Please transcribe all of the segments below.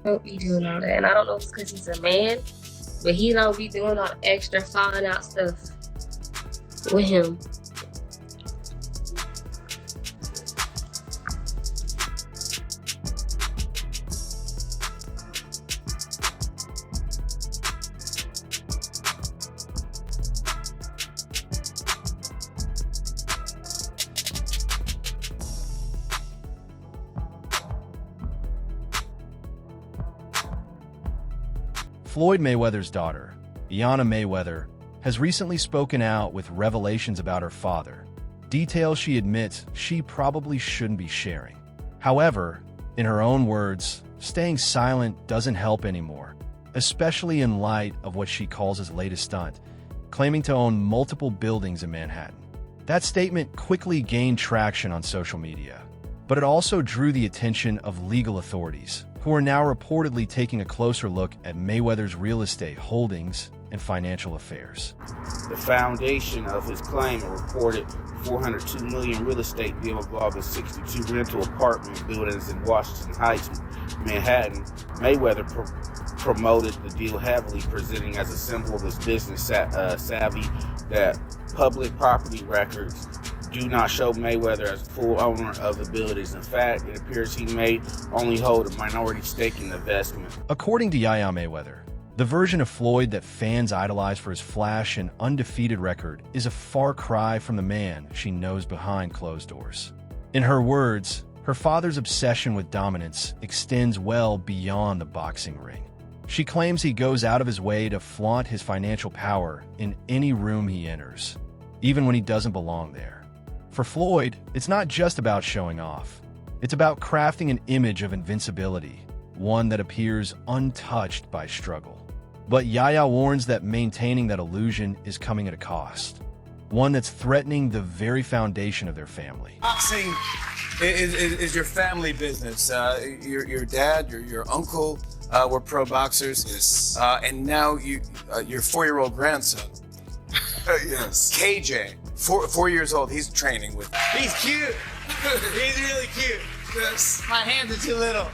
Don't be doing all that. And I don't know if it's because he's a man, but he don't be doing all the extra falling out stuff with him. Floyd Mayweather's daughter, Iana Mayweather, has recently spoken out with revelations about her father, details she admits she probably shouldn't be sharing. However, in her own words, staying silent doesn't help anymore, especially in light of what she calls his latest stunt, claiming to own multiple buildings in Manhattan. That statement quickly gained traction on social media, but it also drew the attention of legal authorities, who are now reportedly taking a closer look at Mayweather's real estate holdings and financial affairs. The foundation of his claim, a reported $402 million real estate deal involving 62 rental apartment buildings in Washington Heights, Manhattan. Mayweather promoted the deal heavily, presenting as a symbol of his business savvy that public property records do not show Mayweather as full owner of the buildings. In fact, it appears he may only hold a minority stake in the investment. According to Yaya Mayweather, the version of Floyd that fans idolize for his flash and undefeated record is a far cry from the man she knows behind closed doors. In her words, her father's obsession with dominance extends well beyond the boxing ring. She claims he goes out of his way to flaunt his financial power in any room he enters, even when he doesn't belong there. For Floyd, it's not just about showing off. It's about crafting an image of invincibility, one that appears untouched by struggle. But Yaya warns that maintaining that illusion is coming at a cost, one that's threatening the very foundation of their family. Boxing is your family business. Your dad, your uncle were pro boxers. Yes. And now your 4-year-old grandson, Yes. KJ, 4 years old, he's training with. He's cute. He's really cute. Yes. My hands are too little.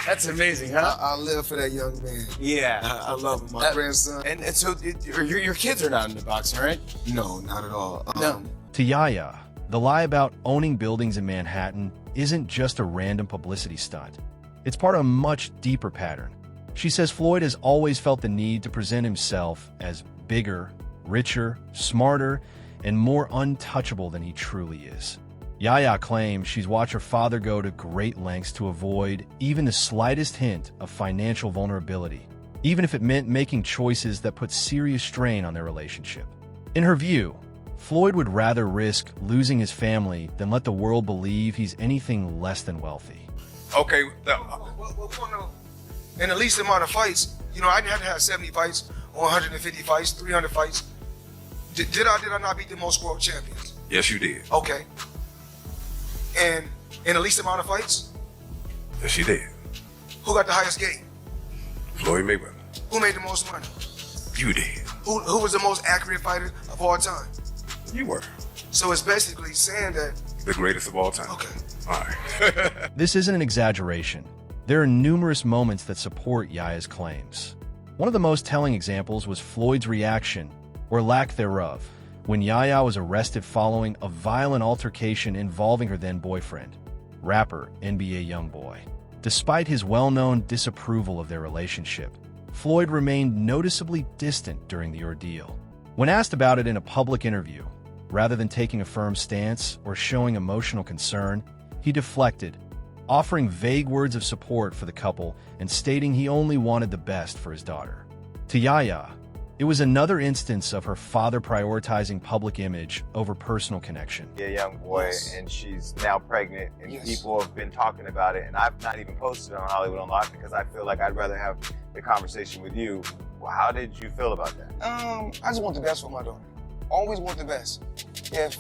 That's amazing, huh? I live for that young man. Yeah. I love him. My grandson. And so your kids are not into boxing, right? No, not at all. No. To Yaya, the lie about owning buildings in Manhattan isn't just a random publicity stunt. It's part of a much deeper pattern. She says Floyd has always felt the need to present himself as bigger, richer, smarter, and more untouchable than he truly is. Yaya claims she's watched her father go to great lengths to avoid even the slightest hint of financial vulnerability, even if it meant making choices that put serious strain on their relationship. In her view, Floyd would rather risk losing his family than let the world believe he's anything less than wealthy. Okay, in the least amount of fights, I didn't have to have 70 fights or 150 fights, 300 fights. Did I not beat the most world champions? Yes, you did. Okay. And in the least amount of fights, Yes, you did. who got the highest game? Floyd Mayweather. Who made the most money? You did. Who was the most accurate fighter of all time? You were. So it's basically saying that, The greatest of all time. okay. All right. This isn't an exaggeration. There are numerous moments that support Yaya's claims. One of the most telling examples was Floyd's reaction, or lack thereof, when Yaya was arrested following a violent altercation involving her then-boyfriend, rapper NBA Youngboy. Despite his well-known disapproval of their relationship, Floyd remained noticeably distant during the ordeal. When asked about it in a public interview, rather than taking a firm stance or showing emotional concern, he deflected, offering vague words of support for the couple and stating he only wanted the best for his daughter. To Yaya, it was another instance of her father prioritizing public image over personal connection. A young boy, Yes. and she's now pregnant, and Yes. people have been talking about it, and I've not even posted it on Hollywood Unlocked because I feel like I'd rather have the conversation with you. How did you feel about that? I just want the best for my daughter. Always want the best. If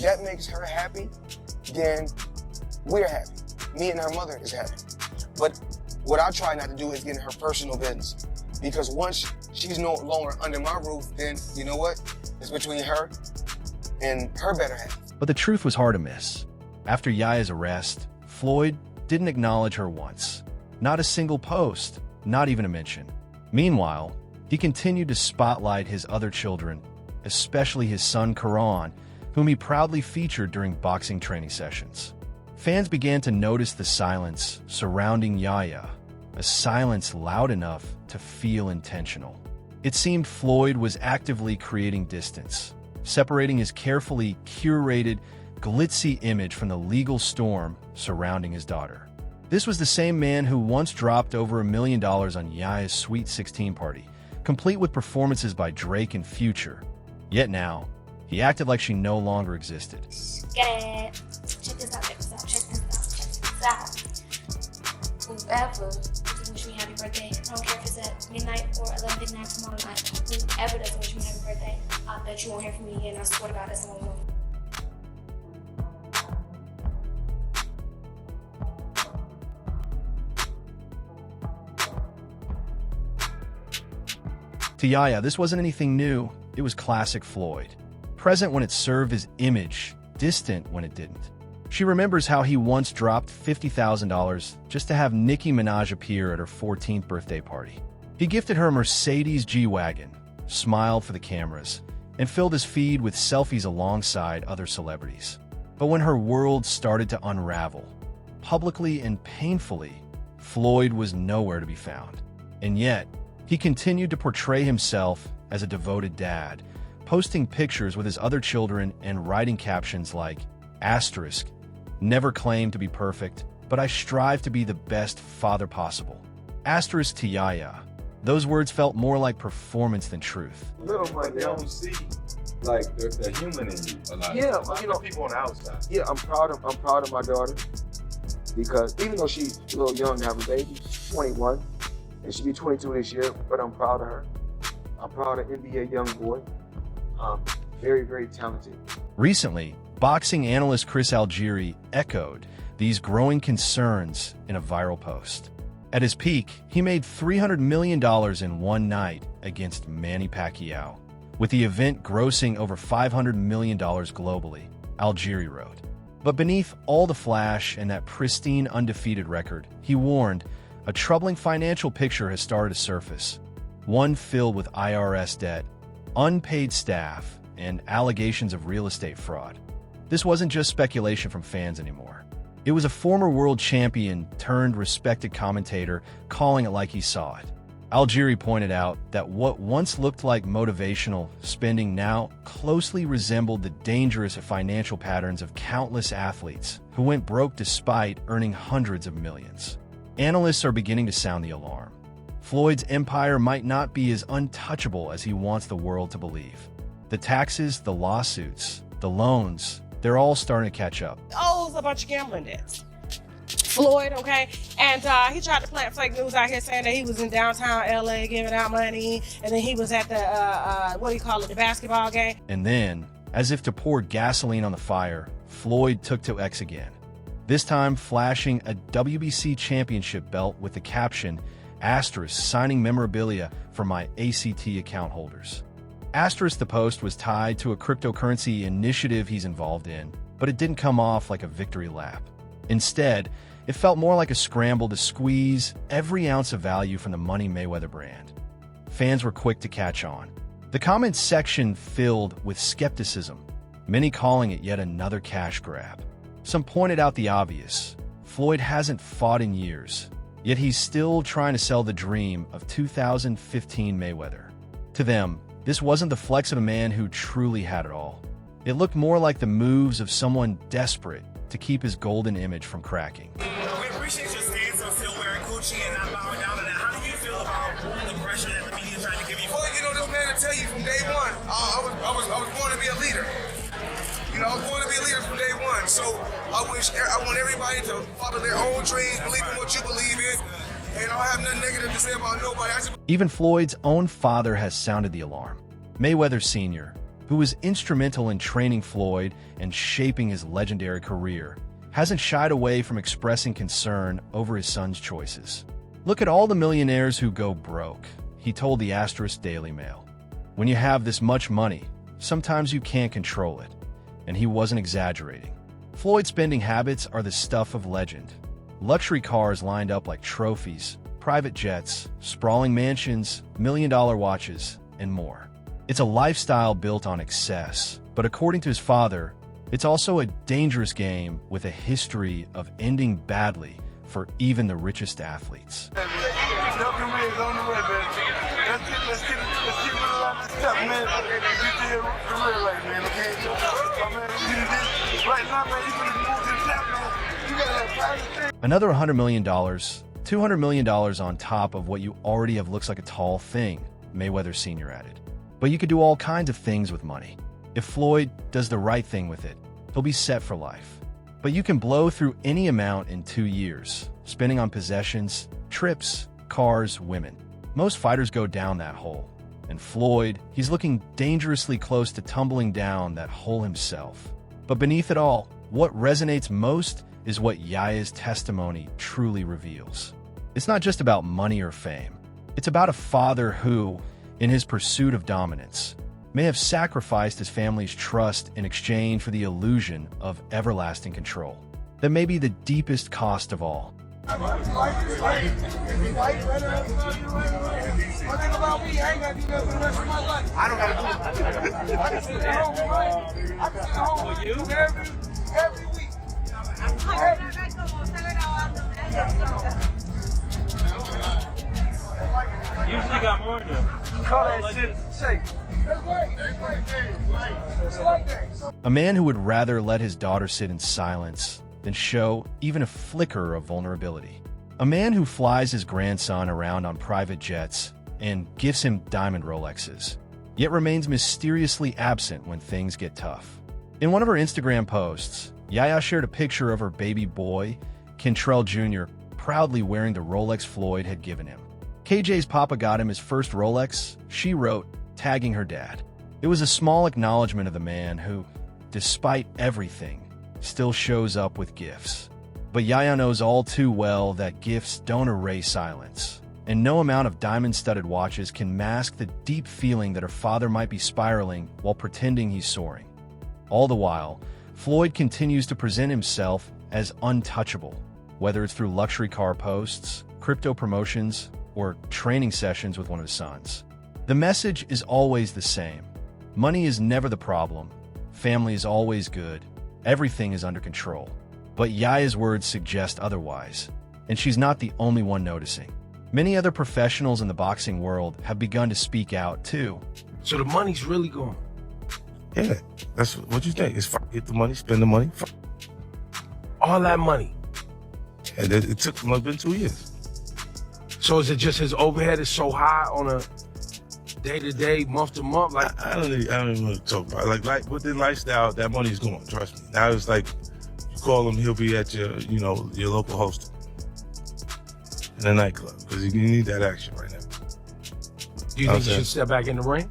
that makes her happy, then we're happy. Me and her mother is happy. But what I try not to do is get in her personal business. Because once she's no longer under my roof, then you know what? It's between her and her better half. But the truth was hard to miss. After Yaya's arrest, Floyd didn't acknowledge her once. Not a single post, not even a mention. Meanwhile, he continued to spotlight his other children, especially his son Karan, whom he proudly featured during boxing training sessions. Fans began to notice the silence surrounding Yahya, a silence loud enough to feel intentional. It seemed Floyd was actively creating distance, separating his carefully curated, glitzy image from the legal storm surrounding his daughter. This was the same man who once dropped over $1 million on Yahya's Sweet 16 party, complete with performances by Drake and Future. Yet now, he acted like she no longer existed. Check this out, check this out, check this out, check this out. Whoever doesn't wish me happy birthday, I don't care if it's at midnight or 11 midnight tomorrow night. Whoever doesn't wish me happy birthday, I bet you won't hear from me again. I swear to God, that's the one. To Yahya, this wasn't anything new. It was classic Floyd. Present when it served his image, distant when it didn't. She remembers how he once dropped $50,000 just to have Nicki Minaj appear at her 14th birthday party. He gifted her a Mercedes G-Wagon, smiled for the cameras, and filled his feed with selfies alongside other celebrities. But when her world started to unravel, publicly and painfully, Floyd was nowhere to be found. And yet, he continued to portray himself as a devoted dad, posting pictures with his other children and writing captions like, asterisk, never claimed to be perfect, but I strive to be the best father possible. Asterisk to Yahya. Those words felt more like performance than truth. Little money, they don't see like the human in you a lot. Yeah, You know, people on the outside. Yeah, I'm proud of my daughter because even though she's a little young to have a baby, she's 21, and she'll be 22 this year, but I'm proud of her. I'm proud of NBA young boy. Very, very talented. Recently, boxing analyst Chris Algieri echoed these growing concerns in a viral post. At his peak, he made $300 million in one night against Manny Pacquiao, with the event grossing over $500 million globally, Algieri wrote. But beneath all the flash and that pristine undefeated record, he warned, a troubling financial picture has started to surface, one filled with IRS debt, unpaid staff, and allegations of real estate fraud. This wasn't just speculation from fans anymore. It was a former world champion turned respected commentator calling it like he saw it. Algieri pointed out that what once looked like motivational spending now closely resembled the dangerous financial patterns of countless athletes who went broke despite earning hundreds of millions. Analysts are beginning to sound the alarm. Floyd's empire might not be as untouchable as he wants the world to believe. The taxes, the lawsuits, the loans, they're all starting to catch up. Oh, it's a bunch of gambling debts. Floyd, okay? And he tried to plant fake news out here saying that he was in downtown LA giving out money, and then he was at the, the basketball game. And then, as if to pour gasoline on the fire, Floyd took to X again. This time flashing a WBC championship belt with the caption, asterisk, signing memorabilia for my ACT account holders. Asterisk, the post was tied to a cryptocurrency initiative he's involved in, but it didn't come off like a victory lap. Instead, it felt more like a scramble to squeeze every ounce of value from the Money Mayweather brand. Fans were quick to catch on. The comments section filled with skepticism, many calling it yet another cash grab. Some pointed out the obvious. Floyd hasn't fought in years, yet he's still trying to sell the dream of 2015 Mayweather. To them, this wasn't the flex of a man who truly had it all. It looked more like the moves of someone desperate to keep his golden image from cracking. We appreciate your stance on still wearing Gucci and not bowing down to that. How do you feel about the pressure that the media is trying to give you? Well, you know, this man will tell you from day one, I was born to be a leader. You know, I was born to be a leader from day one. So I want everybody to follow their own dreams, believe in what you believe in, and I don't have nothing negative to say about nobody. Even Floyd's own father has sounded the alarm. Mayweather Sr., who was instrumental in training Floyd and shaping his legendary career, hasn't shied away from expressing concern over his son's choices. Look at all the millionaires who go broke, he told the Asterisk Daily Mail. When you have this much money, sometimes you can't control it. And he wasn't exaggerating. Floyd's spending habits are the stuff of legend. Luxury cars lined up like trophies, private jets, sprawling mansions, million-dollar watches, and more. It's a lifestyle built on excess, but according to his father, it's also a dangerous game with a history of ending badly for even the richest athletes. Another $100 million, $200 million on top of what you already have looks like a tall thing, Mayweather Sr. added. But you could do all kinds of things with money. If Floyd does the right thing with it, he'll be set for life. But you can blow through any amount in 2 years, spending on possessions, trips, cars, women. Most fighters go down that hole. And Floyd, he's looking dangerously close to tumbling down that hole himself. But beneath it all, what resonates most is what Yaya's testimony truly reveals. It's not just about money or fame. It's about a father who, in his pursuit of dominance, may have sacrificed his family's trust in exchange for the illusion of everlasting control. That may be the deepest cost of all. Usually got more than A man who would rather let his daughter sit in silence than show even a flicker of vulnerability. A man who flies his grandson around on private jets and gifts him diamond Rolexes, yet remains mysteriously absent when things get tough. In one of her Instagram posts, Yaya shared a picture of her baby boy, Kentrell Jr., proudly wearing the Rolex Floyd had given him. KJ's papa got him his first Rolex, she wrote, tagging her dad. It was a small acknowledgement of the man who, despite everything, still shows up with gifts. But Yaya knows all too well that gifts don't erase silence, and no amount of diamond-studded watches can mask the deep feeling that her father might be spiraling while pretending he's soaring. All the while, Floyd continues to present himself as untouchable, whether it's through luxury car posts, crypto promotions, or training sessions with one of his sons. The message is always the same. Money is never the problem. Family is always good. Everything is under control. But Yaya's words suggest otherwise, and she's not the only one noticing. Many other professionals in the boxing world have begun to speak out, too. So the money's really gone? Yeah, that's what you think. It's get the money, spend the money. All that money? And it took him been 2 years. So is it just his overhead is so high on a day-to-day, month-to-month? Like I don't even want to talk about it. Like with the lifestyle, that money's gone, trust me. Now it's like, you call him, he'll be at your, your local host in a nightclub, because you need that action right now. Do you think he should step back in the ring?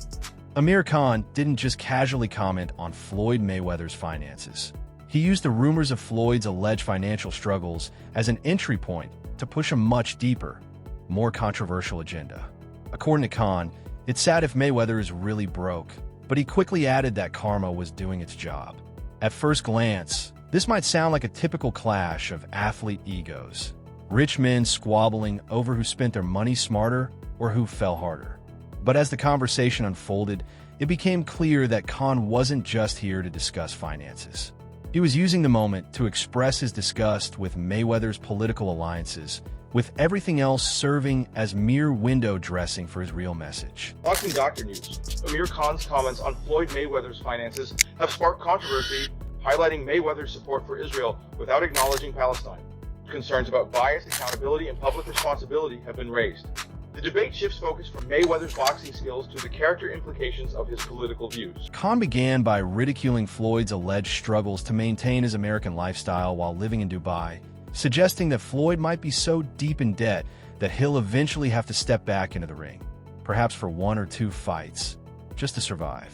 Amir Khan didn't just casually comment on Floyd Mayweather's finances. He used the rumors of Floyd's alleged financial struggles as an entry point to push a much deeper, more controversial agenda. According to Khan, it's sad if Mayweather is really broke, but he quickly added that karma was doing its job. At first glance, this might sound like a typical clash of athlete egos. Rich men squabbling over who spent their money smarter or who fell harder. But as the conversation unfolded, it became clear that Khan wasn't just here to discuss finances. He was using the moment to express his disgust with Mayweather's political alliances, with everything else serving as mere window dressing for his real message. Boxing Doctor News. Amir Khan's comments on Floyd Mayweather's finances have sparked controversy, highlighting Mayweather's support for Israel without acknowledging Palestine. Concerns about bias, accountability, and public responsibility have been raised. The debate shifts focus from Mayweather's boxing skills to the character implications of his political views. Khan began by ridiculing Floyd's alleged struggles to maintain his American lifestyle while living in Dubai, suggesting that Floyd might be so deep in debt that he'll eventually have to step back into the ring, perhaps for 1 or 2 fights, just to survive.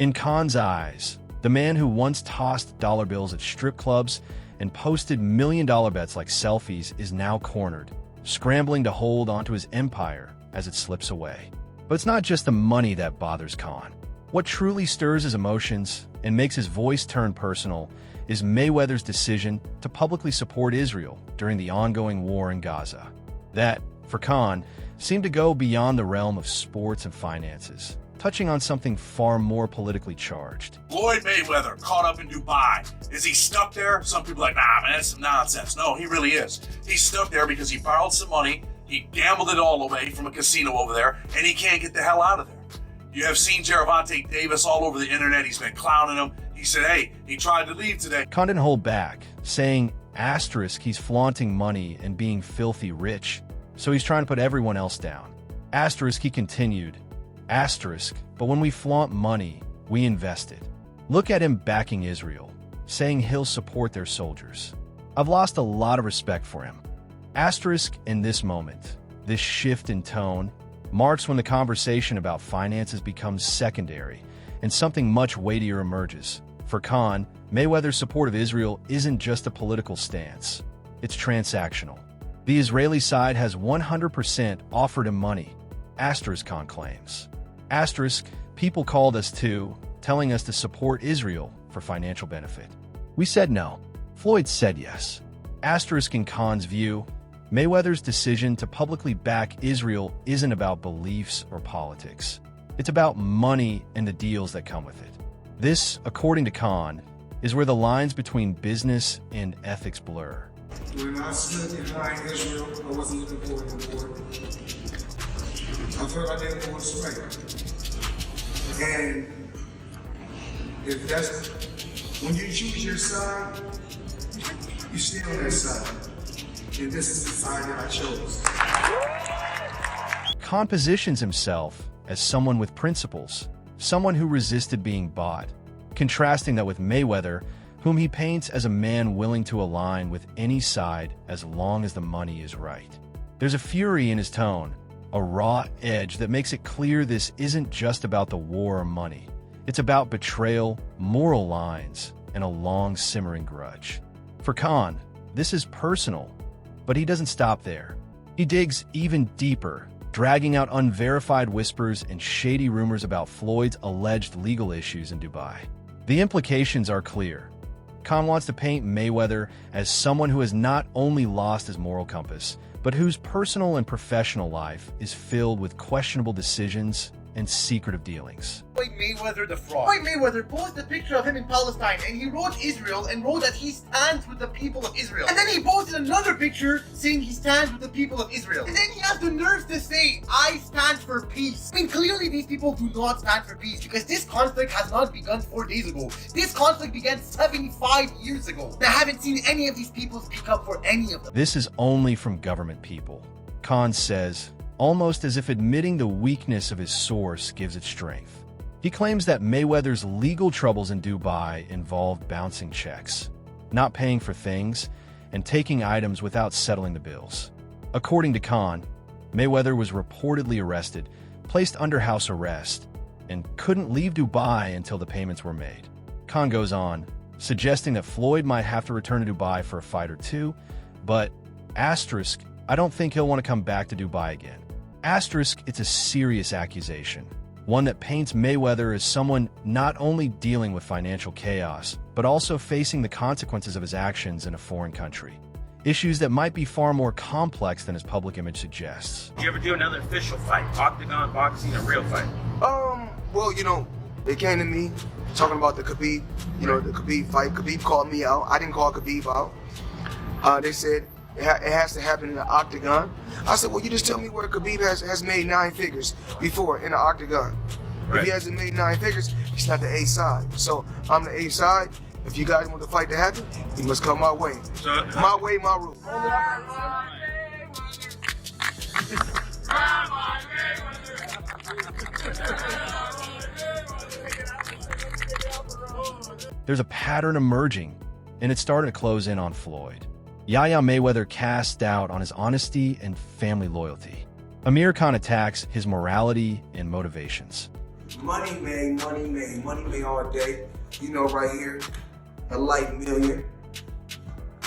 In Khan's eyes, the man who once tossed dollar bills at strip clubs and posted million-dollar bets like selfies is now cornered, scrambling to hold onto his empire as it slips away. But it's not just the money that bothers Khan. What truly stirs his emotions and makes his voice turn personal is Mayweather's decision to publicly support Israel during the ongoing war in Gaza. That, for Khan, seemed to go beyond the realm of sports and finances, touching on something far more politically charged. Floyd Mayweather caught up in Dubai. Is he stuck there? Some people are like, nah, man, that's some nonsense. No, he really is. He's stuck there because he borrowed some money, he gambled it all away from a casino over there, and he can't get the hell out of there. You have seen Gervonta Davis all over the internet. He's been clowning him. He said, hey, he tried to leave today. Khan didn't hold back, saying, asterisk, he's flaunting money and being filthy rich, so he's trying to put everyone else down. Asterisk, he continued, asterisk, but when we flaunt money, we invest it. Look at him backing Israel, saying he'll support their soldiers. I've lost a lot of respect for him. Asterisk, in this moment, this shift in tone, marks when the conversation about finances becomes secondary and something much weightier emerges. For Khan, Mayweather's support of Israel isn't just a political stance. It's transactional. The Israeli side has 100% offered him money. Asterisk, Khan claims. Asterisk, people called us too, telling us to support Israel for financial benefit. We said no. Floyd said yes. Asterisk, in Khan's view, Mayweather's decision to publicly back Israel isn't about beliefs or politics. It's about money and the deals that come with it. This, according to Khan, is where the lines between business and ethics blur. When I stood behind Israel, I wasn't looking for an award. I felt I didn't want to strike. And if that's, when you choose your side, you stay on that side. And this is the side that I chose. Khan positions himself as someone with principles, someone who resisted being bought, contrasting that with Mayweather, whom he paints as a man willing to align with any side as long as the money is right. There's a fury in his tone, a raw edge that makes it clear this isn't just about the war or money. It's about betrayal, moral lines, and a long simmering grudge. For Khan, this is personal, but he doesn't stop there. He digs even deeper, dragging out unverified whispers and shady rumors about Floyd's alleged legal issues in Dubai. The implications are clear. Khan wants to paint Mayweather as someone who has not only lost his moral compass, but whose personal and professional life is filled with questionable decisions and secretive dealings. Floyd Mayweather the fraud. Floyd Mayweather posted a picture of him in Palestine and he wrote Israel and wrote that he stands with the people of Israel. And then he posted another picture saying he stands with the people of Israel. And then he has the nerve to say, I stand for peace. I mean, clearly these people do not stand for peace because this conflict has not begun 4 days ago. This conflict began 75 years ago. And I haven't seen any of these people speak up for any of them. This is only from government people, Khan says, almost as if admitting the weakness of his source gives it strength. He claims that Mayweather's legal troubles in Dubai involved bouncing checks, not paying for things, and taking items without settling the bills. According to Khan, Mayweather was reportedly arrested, placed under house arrest, and couldn't leave Dubai until the payments were made. Khan goes on, suggesting that Floyd might have to return to Dubai for a fight or two, but, asterisk, I don't think he'll want to come back to Dubai again. Asterisk, it's a serious accusation, one that paints Mayweather as someone not only dealing with financial chaos, but also facing the consequences of his actions in a foreign country. Issues that might be far more complex than his public image suggests. Do you ever do another official fight? Octagon boxing, a real fight? Well, they came to me talking about the Khabib, the Khabib fight. Khabib called me out. I didn't call Khabib out. They said, it has to happen in the octagon. I said, well, you just tell me where Khabib has made 9 figures before in the octagon. Right. If he hasn't made 9 figures, he's not the A side. So I'm the A side. If you guys want the fight to happen, you must come my way. My way, my rule. There's a pattern emerging, and it's starting to close in on Floyd. Yahya Mayweather casts doubt on his honesty and family loyalty. Amir Khan attacks his morality and motivations. Money made all day. Right here, a light million.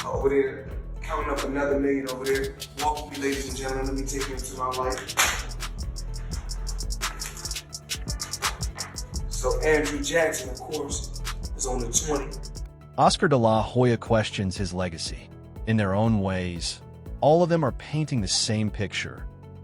Over there, counting up another million over there. Walk with me, ladies and gentlemen. Let me take you into my life. So Andrew Jackson, of course, is on the 20. Oscar de la Hoya questions his legacy. In their own ways, all of them are painting the same picture.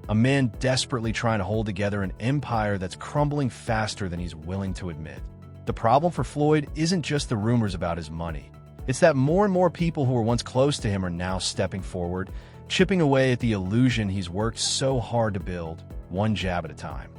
A man desperately trying to hold together an empire that's crumbling faster than he's willing to admit. The problem for Floyd isn't just the rumors about his money. It's that more and more people who were once close to him are now stepping forward, chipping away at the illusion he's worked so hard to build, one jab at a time.